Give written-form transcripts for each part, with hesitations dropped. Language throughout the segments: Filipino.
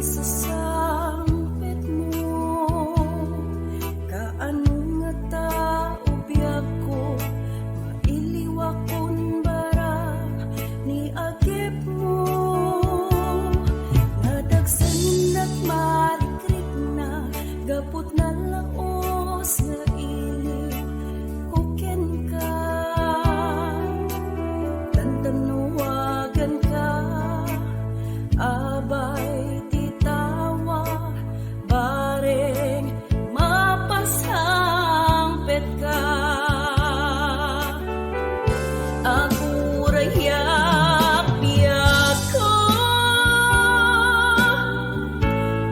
isasampit mo, kaano nga tao biag ko, mailiwakon bara ni agip mo, nadagsan nagmarikrik na, gapot na laos nga ilig, kuken ka, tantanuwagan ka, abay titawa, bareng mapasangpet ka. Ako rayak biyak ko,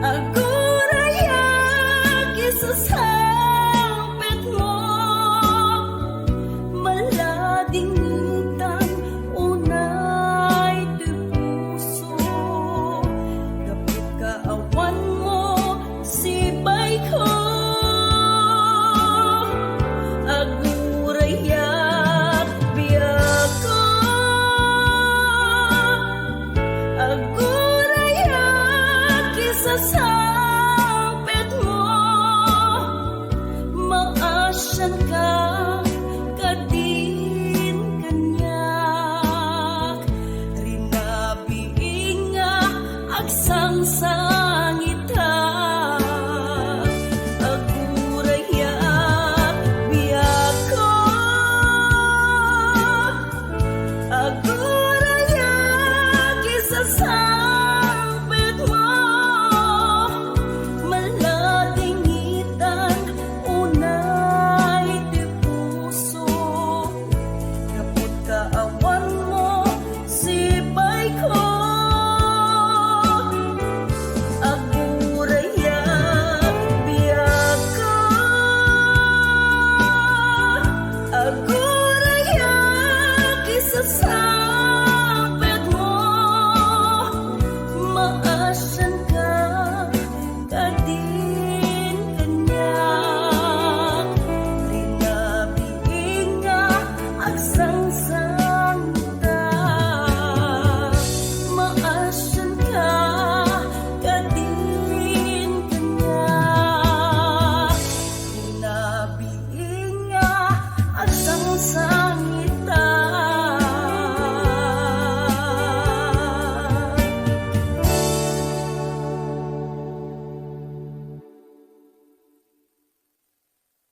ako rayak isasangpet mo, malading nitang unay ti puso, gapit kaawan mo sibay ko, agurayak biyak ko, agurayak isasangpet mo, maasyan ka kadin kanyak, rinabiing nga agsangsa